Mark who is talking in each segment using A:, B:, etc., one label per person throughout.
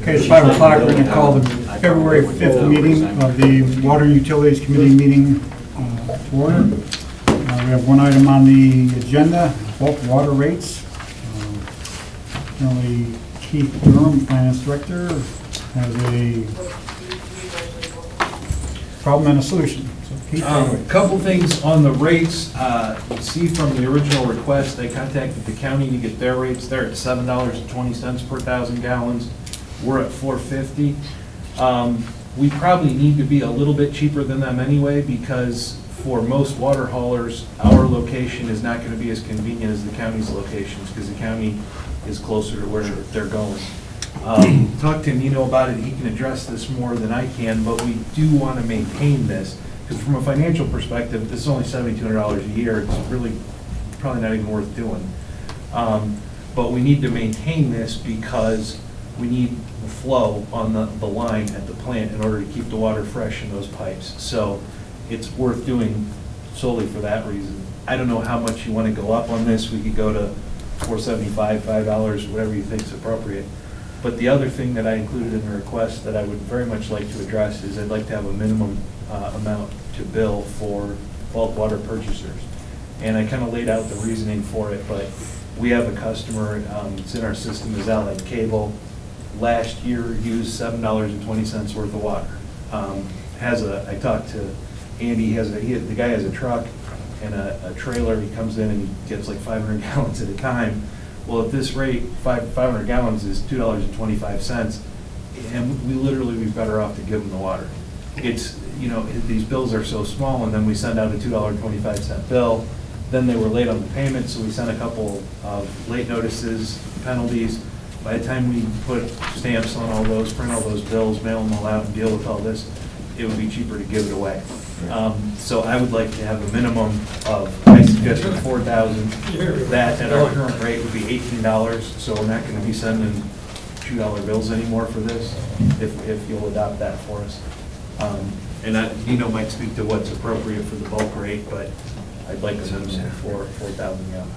A: Okay, it's 5 o'clock. We're going to call the February 5th meeting of the Water and Utilities Committee meeting to order. We have one item on the agenda, bulk water rates. Currently, Keith Durham, Finance Director, has a problem and a solution. So, Keith,
B: a couple things on the rates. You see from the original request, they contacted the county to get their rates. They're at $7.20 per 1,000 gallons. We're at $4.50. We probably need to be a little bit cheaper than them anyway, because for most water haulers, our location is not going to be as convenient as the county's locations, because the county is closer to where they're going. Talk to Nino about it. He can address this more than I can, but we do want to maintain this, because from a financial perspective, this is only $7,200 a year. It's really probably not even worth doing. But we need to maintain this because we need the flow on the line at the plant in order to keep the water fresh in those pipes. So it's worth doing solely for that reason. I don't know how much you want to go up on this. We could go to $4.75, $5, whatever you think is appropriate. But the other thing that I included in the request that I would very much like to address is I'd like to have a minimum amount to bill for bulk water purchasers. And I kind of laid out the reasoning for it, but we have a customer, it's in our system, is Allied Cable. Last year used $7.20 worth of water. I talked to Andy, the guy has a truck and a trailer. He comes in and he gets like 500 gallons at a time. Well, at this rate, 500 gallons is $2.25, and we literally be better off to give them the water. It's, you know, these bills are so small, and then we send out a $2.25 bill. Then they were late on the payment, so we sent a couple of late notices, penalties. By the time we put stamps on all those, print all those bills, mail them all out, and deal with all this, it would be cheaper to give it away. So I would like to have a minimum of, I suggested $4,000. That at our current rate would be $18. So we're not going to be sending $2 bills anymore for this, if you'll adopt that for us. And Nino might speak to what's appropriate for the bulk rate, but I'd like a minimum for 4,000 gallons.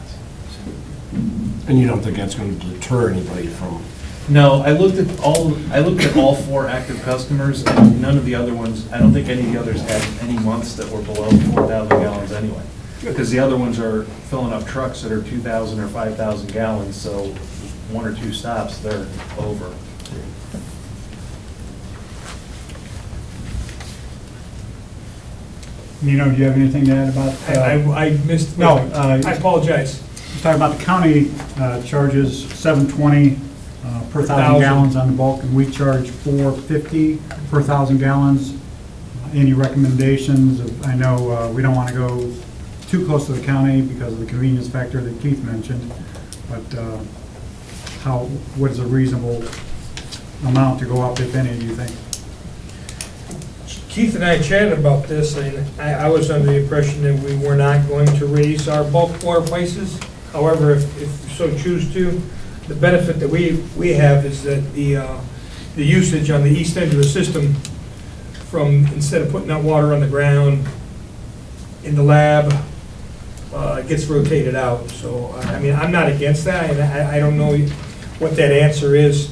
C: And you don't think that's going to deter anybody from?
B: No, I looked at all 4 active customers, and none of the other ones, I don't think any of the others had any months that were below 4,000 gallons anyway. Because the other ones are filling up trucks that are 2,000 or 5,000 gallons, so 1 or 2 stops, they're over.
A: Nino, do you have anything to add about?
D: I missed.
A: No.
D: I apologize.
A: Talking about the county charges $7.20 per 1,000 gallons on the bulk, and we charge $4.50 per 1,000 gallons. Any recommendations? I know we don't want to go too close to the county because of the convenience factor that Keith mentioned, but what is a reasonable amount to go up, if any, do you think?
D: Keith and I chatted about this, and I was under the impression that we were not going to raise our bulk water prices. However, if you so choose to, the benefit that we have is that the usage on the east end of the system, from instead of putting that water on the ground in the lab, it gets rotated out. So I mean, I'm not against that, and I don't know what that answer is.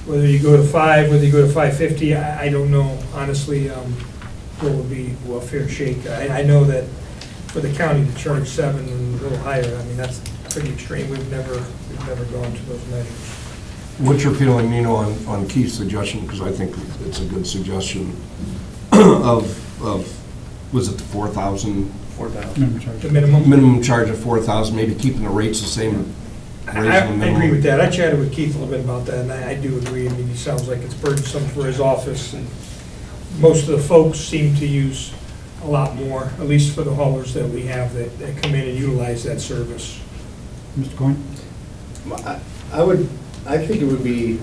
D: Whether you go to 5, whether you go to 550, I don't know honestly. What would be a fair shake? I know that for the county to charge 7 and a little higher, I mean that's pretty extreme. We've never gone to those measures.
C: What's your feeling, Nino, on Keith's suggestion? Because I think it's a good suggestion of was it the 4,000?
B: 4,000.
D: The minimum?
C: Minimum charge of 4,000, maybe keeping the rates the same.
D: I agree with that. I chatted with Keith a little bit about that, and I do agree. I mean, he sounds like it's burdensome for his office, and most of the folks seem to use a lot more, at least for the haulers that we have that come in and utilize that service.
A: Mr. Coyne?
E: I think it would be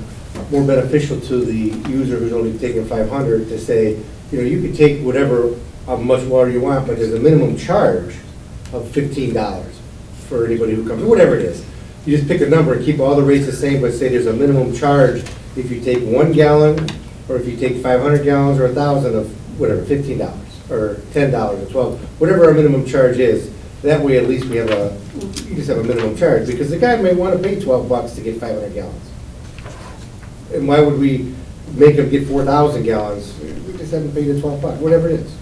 E: more beneficial to the user who's only taking 500 to say, you know, you could take whatever, how much water you want, but there's a minimum charge of $15 for anybody who comes, or whatever it is. You just pick a number and keep all the rates the same, but say there's a minimum charge if you take 1 gallon, or if you take 500 gallons, or 1,000 of whatever, $15, or $10, or $12, whatever our minimum charge is. That way, at least we have you just have a minimum charge, because the guy may want to pay $12 to get 500 gallons. And why would we make them get 4,000 gallons? We just haven't paid the $12, whatever it is.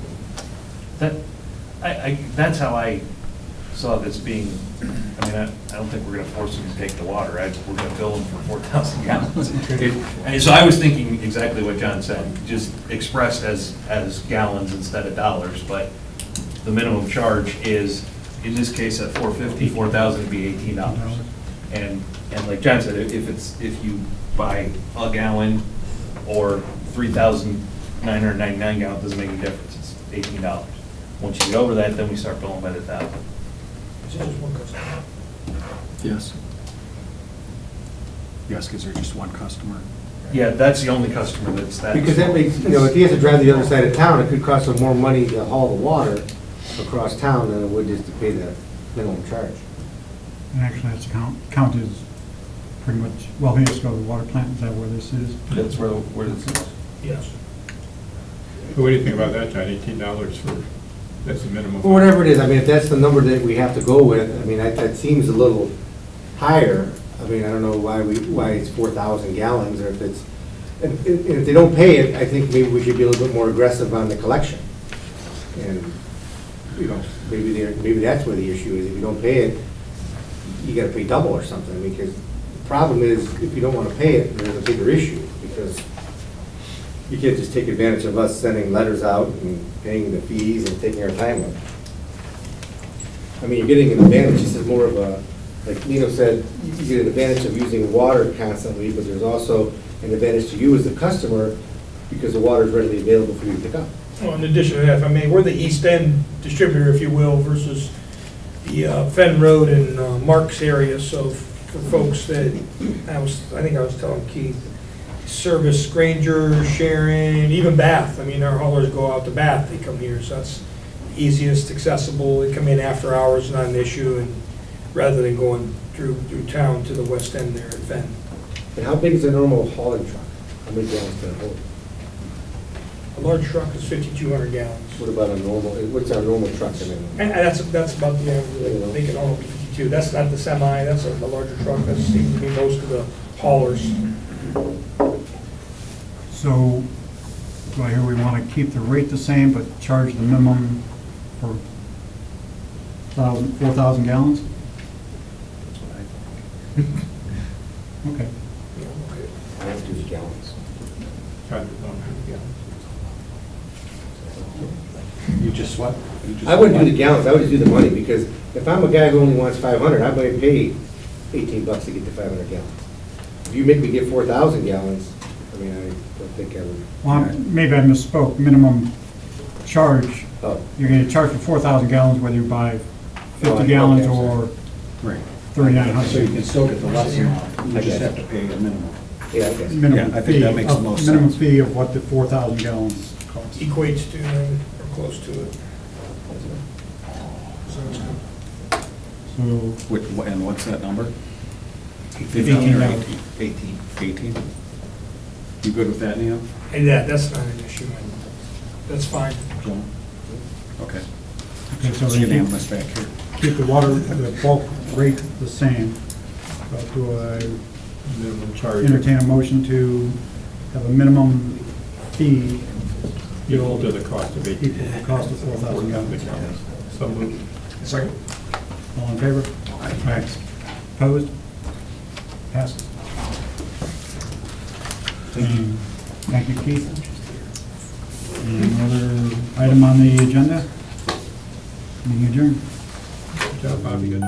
B: That's how I saw this being, I mean, I don't think we're gonna force them to take the water, we're gonna bill them for 4,000 gallons. And so I was thinking exactly what John said, just expressed as gallons instead of dollars, but the minimum charge is, in this case, at 450, 4,000 would be $18. And like John said, if you buy a gallon or 3,999 gallons, doesn't make any difference, it's $18. Once you get over that, then we start billing by the thousand.
D: Is it just one customer?
F: Yes. Yes, because they're just one customer.
B: Yeah, that's the only customer that's that.
E: Because that makes, if he has to drive the other side of town, it could cost him more money to haul the water across town than it would just to pay the minimum charge.
A: And actually, that's count is pretty much, well, he has to go to the water plant, is that where this is?
B: That's where this is.
D: Yes.
G: What do you think about that, John? $18 for, that's the minimum.
E: Well, whatever it is, I mean, if that's the number that we have to go with, I mean, that seems a little higher. I mean, I don't know why it's 4,000 gallons, or if it's, and if they don't pay it, I think maybe we should be a little bit more aggressive on the collection. And, maybe that's where the issue is. If you don't pay it, you gotta pay double or something, because the problem is, if you don't wanna pay it, there's a bigger issue, because you can't just take advantage of us sending letters out and paying the fees and taking our time up. I mean, you're getting an advantage, this is more of a, like Nino said, you get an advantage of using water constantly, but there's also an advantage to you as the customer, because the water is readily available for you to pick up.
D: Well, in addition to that, if I may, we're the East End distributor, if you will, versus the Fenn Road and Marks area. So for folks that, I think I was telling Keith, service Granger, Sharon, even Bath. I mean, our haulers go out to Bath, they come here, so that's easiest, accessible. They come in after hours, not an issue, and rather than going through town to the west end there at Fenn.
E: And how big is a normal hauling truck? How many gallons can it hold?
D: A large truck is 5,200 gallons.
E: What about a normal, what's our normal truck? I mean?
D: And that's about the average, they can all be 52. That's not the semi, that's a larger truck, that seems to be most of the haulers.
A: So, do I hear we want to keep the rate the same, but charge the minimum for 4,000 gallons?
B: That's what I think.
A: Okay.
E: I have to do the gallons.
F: You just what?
E: I wouldn't do the gallons, I would just do the money, because if I'm a guy who only wants 500, I might pay $18 to get the 500 gallons. If you make me get 4,000 gallons, I mean, I don't think I would.
A: Well, maybe I misspoke, minimum charge,
E: Oh,
A: you're going to charge for 4,000 gallons whether you buy
E: Oh,
A: 50 gallons
E: okay, I'm
A: or
F: Right.
A: 3,900.
F: So you can still get the less amount, you
E: I
F: just
E: guess.
F: have to pay a minimum.
E: yeah, I guess.
A: Minimum
F: Yeah, I think that
A: fee
F: makes the
A: of-
F: most
A: Minimum
F: sense.
A: fee of what the 4,000 gallons costs.
D: Equates to, or close to it. Sounds good.
A: So,
F: And what's that number?
A: 15
F: or
A: gallons.
F: 18? 18? You good with that, Neil?
D: And that's not an issue, man. That's fine.
F: Joe? Okay.
A: okay, so
F: It's
A: we
F: unanimous back here.
A: keep the water, the bulk rate the same. Do I
G: Minimum charge.
A: entertain a motion to have a minimum fee
G: Equal to the cost of
A: equal
G: 18.
A: to the cost of 4,000 gallons?
G: So moved. Second.
A: All in favor? Aye. Opposed? Passes. Thank you, Keith. Another item on the agenda? Meeting adjourned.
G: Good job, Bobby. Good.